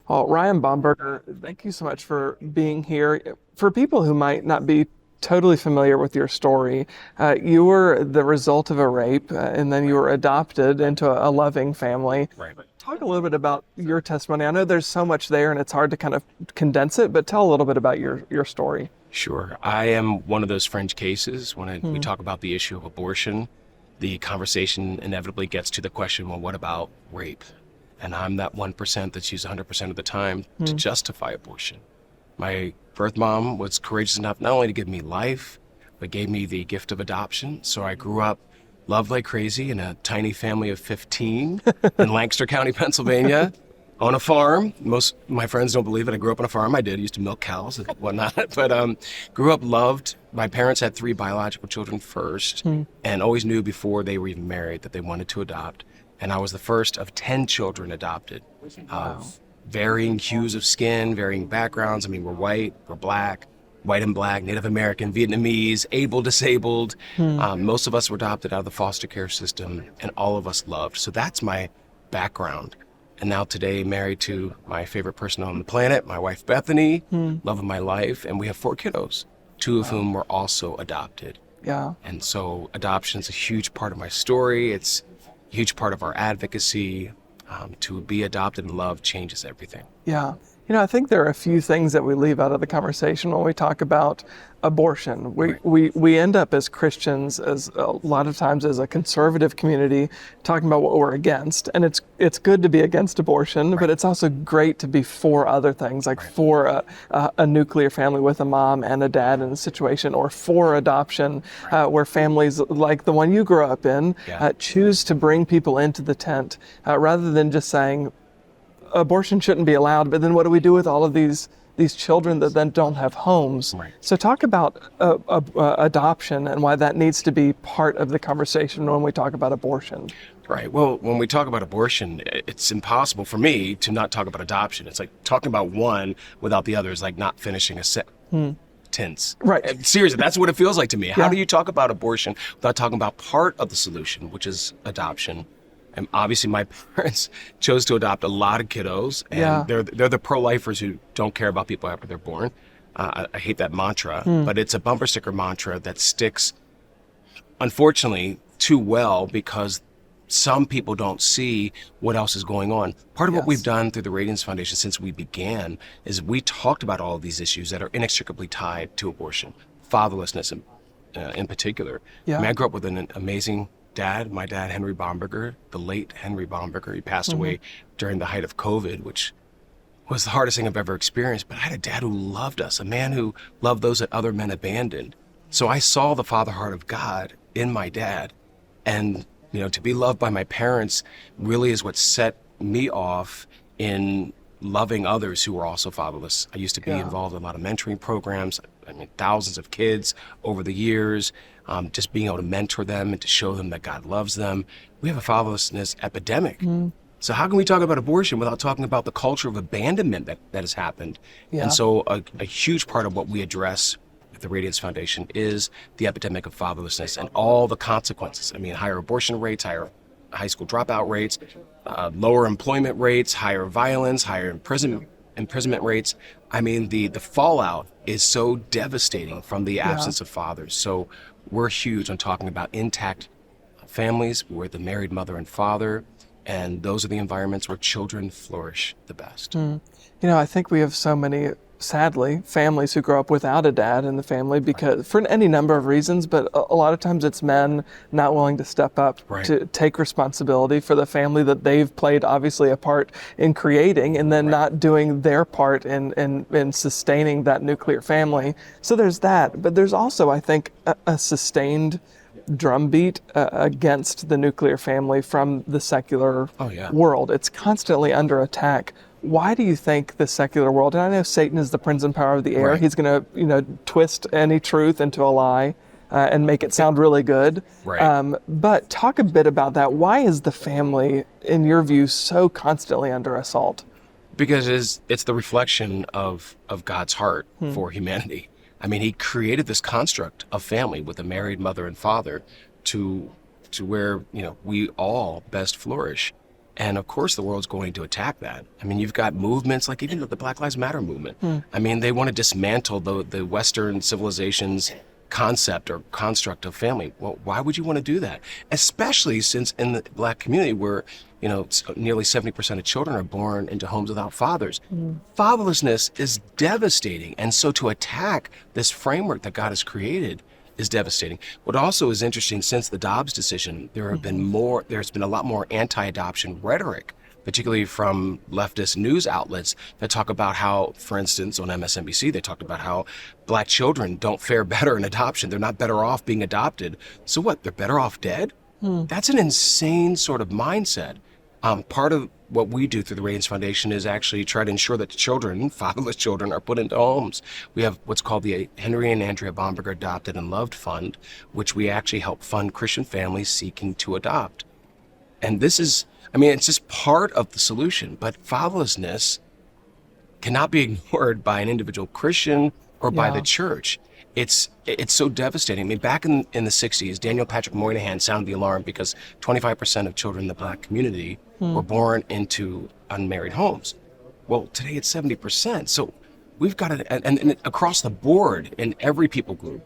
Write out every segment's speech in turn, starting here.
Well, Ryan Bomberger, thank you so much for being here. For people who might not be totally familiar with your story, you were the result of a rape, and then you were adopted into a loving family. Right. Talk a little bit about your testimony. I know there's so much there, and it's hard to kind of condense it, but tell a little bit about your story. Sure. I am one of those fringe cases. When we talk about the issue of abortion, the conversation inevitably gets to the question, well, what about rape? And I'm that 1% that's used 100% of the time to justify abortion. My birth mom was courageous enough not only to give me life, but gave me the gift of adoption. So I grew up loved like crazy in a tiny family of 15 in Lancaster County, Pennsylvania, on a farm. Most of my friends don't believe it. I grew up on a farm. I did. I used to milk cows and whatnot. But grew up loved. My parents had 3 biological children first, and always knew before they were even married that they wanted to adopt. And I was the first of 10 children adopted, of varying hues of skin, varying backgrounds. I mean, we're white, we're black, white and black, Native American, Vietnamese, able, disabled. Most of us were adopted out of the foster care system, and all of us loved. So that's my background. And now today, married to my favorite person on the planet, my wife, Bethany, love of my life. And we have 4 kiddos, 2 of whom were also adopted. Yeah. And so adoption is a huge part of my story. It's a huge part of our advocacy. To be adopted and loved changes everything. Yeah. I think there are a few things that we leave out of the conversation when we talk about abortion. We end up as Christians, as a lot of times as a conservative community, talking about what we're against. And it's good to be against abortion, but it's also great to be for other things, like for a nuclear family with a mom and a dad in a situation, or for adoption, where families like the one you grew up in choose to bring people into the tent, rather than just saying, abortion shouldn't be allowed, but then what do we do with all of these children that then don't have homes? Right. So talk about adoption and why that needs to be part of the conversation when we talk about abortion. Right. Well, when we talk about abortion, it's impossible for me to not talk about adoption. It's like talking about one without the other is like not finishing a sentence. Right. And seriously, that's what it feels like to me. How do you talk about abortion without talking about part of the solution, which is adoption? And obviously, my parents chose to adopt a lot of kiddos, and they're the pro-lifers who don't care about people after they're born. I hate that mantra, but it's a bumper sticker mantra that sticks, unfortunately, too well because some people don't see what else is going on. Part of what we've done through the Radiance Foundation since we began is we talked about all of these issues that are inextricably tied to abortion, fatherlessness in particular. Yeah. I mean, I grew up with an amazing dad, my dad, Henry Bomberger, the late Henry Bomberger. He passed away during the height of COVID, which was the hardest thing I've ever experienced. But I had a dad who loved us, a man who loved those that other men abandoned. So I saw the father heart of God in my dad. And, to be loved by my parents really is what set me off in loving others who were also fatherless. I used to be involved in a lot of mentoring programs. I mean, thousands of kids over the years, just being able to mentor them and to show them that God loves them. We have a fatherlessness epidemic. So how can we talk about abortion without talking about the culture of abandonment that has happened? Yeah. And so a huge part of what we address at the Radiance Foundation is the epidemic of fatherlessness and all the consequences. I mean, higher abortion rates, higher high school dropout rates, lower employment rates, higher violence, higher imprisonment rates. I mean, the fallout is so devastating from the absence of fathers. So we're huge on talking about intact families where the married mother and father, and those are the environments where children flourish the best. I think we have so many, sadly, families who grow up without a dad in the family because for any number of reasons, but a lot of times it's men not willing to step up to take responsibility for the family that they've played obviously a part in creating, and then not doing their part in sustaining that nuclear family. So there's that, but there's also, I think, a sustained drumbeat against the nuclear family from the secular world. It's constantly under attack. Why do you think the secular world, and I know Satan is the prince and power of the air, he's going to, twist any truth into a lie and make it sound really good. But talk a bit about that. Why is the family, in your view, so constantly under assault? Because it's the reflection of God's heart for humanity. I mean, he created this construct of family with a married mother and father to where, we all best flourish. And of course, the world's going to attack that. I mean, you've got movements like even the Black Lives Matter movement. I mean, they want to dismantle the Western civilization's concept or construct of family. Well, why would you want to do that? Especially since in the Black community where, nearly 70% of children are born into homes without fathers. Fatherlessness is devastating. And so to attack this framework that God has created is devastating. What also is interesting, since the Dobbs decision, there's been a lot more anti-adoption rhetoric, particularly from leftist news outlets that talk about how, for instance, on MSNBC, they talked about how Black children don't fare better in adoption. They're not better off being adopted. So what, they're better off dead? That's an insane sort of mindset. Part of what we do through the Radiance Foundation is actually try to ensure that children, fatherless children, are put into homes. We have what's called the Henry and Andrea Bomberger Adopted and Loved Fund, which we actually help fund Christian families seeking to adopt. And this is, it's just part of the solution, but fatherlessness cannot be ignored by an individual Christian or by the church. It's so devastating. Back in the 60s, Daniel Patrick Moynihan sounded the alarm because 25% of children in the Black community were born into unmarried homes. Well, today it's 70%. So we've got it, and across the board in every people group,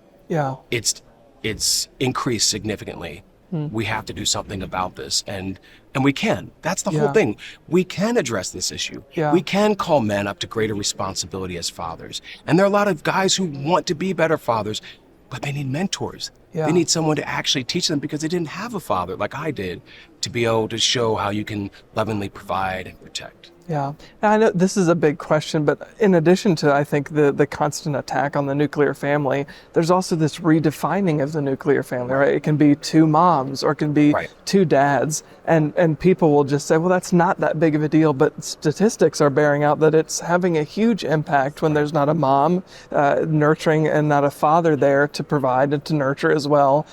it's increased significantly. We have to do something about this, and we can. That's the whole thing. We can address this issue. We can call men up to greater responsibility as fathers. And there are a lot of guys who want to be better fathers, but they need mentors. They need someone to actually teach them because they didn't have a father like I did to be able to show how you can lovingly provide and protect. Yeah, I know this is a big question, but in addition to, I think, the constant attack on the nuclear family, there's also this redefining of the nuclear family, right? It can be two moms or it can be two dads, and people will just say, well, that's not that big of a deal, but statistics are bearing out that it's having a huge impact when there's not a mom nurturing and not a father there to provide and to nurture as well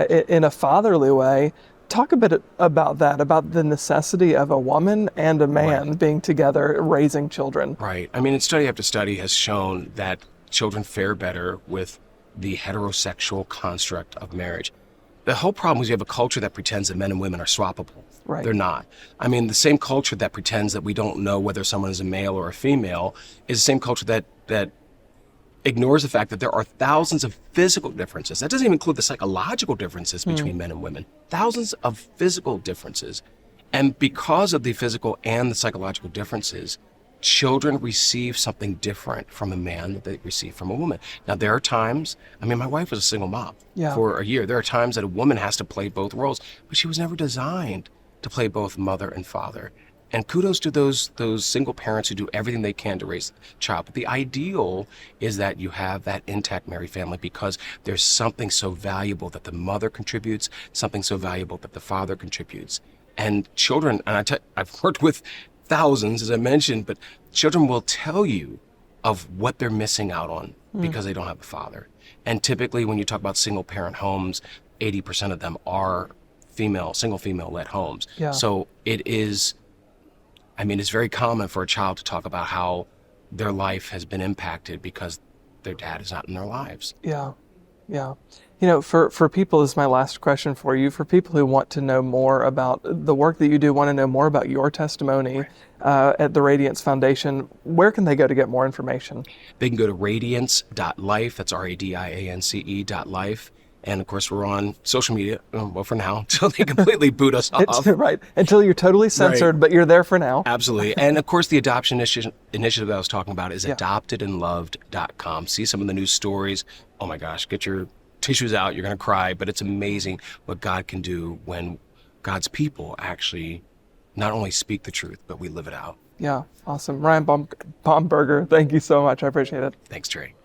in a fatherly way. Talk a bit about that, about the necessity of a woman and a man being together raising children. Right. Study after study has shown that children fare better with the heterosexual construct of marriage. The whole problem is you have a culture that pretends that men and women are swappable. Right. They're not. The same culture that pretends that we don't know whether someone is a male or a female is the same culture that ignores the fact that there are thousands of physical differences. That doesn't even include the psychological differences between men and women. Thousands of physical differences. And because of the physical and the psychological differences, children receive something different from a man that they receive from a woman. Now, there are times, my wife was a single mom for a year. There are times that a woman has to play both roles, but she was never designed to play both mother and father. And kudos to those single parents who do everything they can to raise a child. But the ideal is that you have that intact married family because there's something so valuable that the mother contributes, something so valuable that the father contributes. And children, and I've worked with thousands, as I mentioned, but children will tell you of what they're missing out on because they don't have a father. And typically when you talk about single parent homes, 80% of them are single female-led homes. So it is... it's very common for a child to talk about how their life has been impacted because their dad is not in their lives. Yeah. For people, this is my last question for you, for people who want to know more about the work that you do, want to know more about your testimony at the Radiance Foundation, where can they go to get more information? They can go to radiance.life, that's radiance.life. And of course, we're on social media, for now, until they completely boot us off. Right, until you're totally censored, but you're there for now. Absolutely. And of course, the adoption initiative that I was talking about is adoptedandloved.com. See some of the news stories. Oh my gosh, get your tissues out, you're going to cry. But it's amazing what God can do when God's people actually not only speak the truth, but we live it out. Yeah, awesome. Ryan Bomberger, thank you so much. I appreciate it. Thanks, Trey.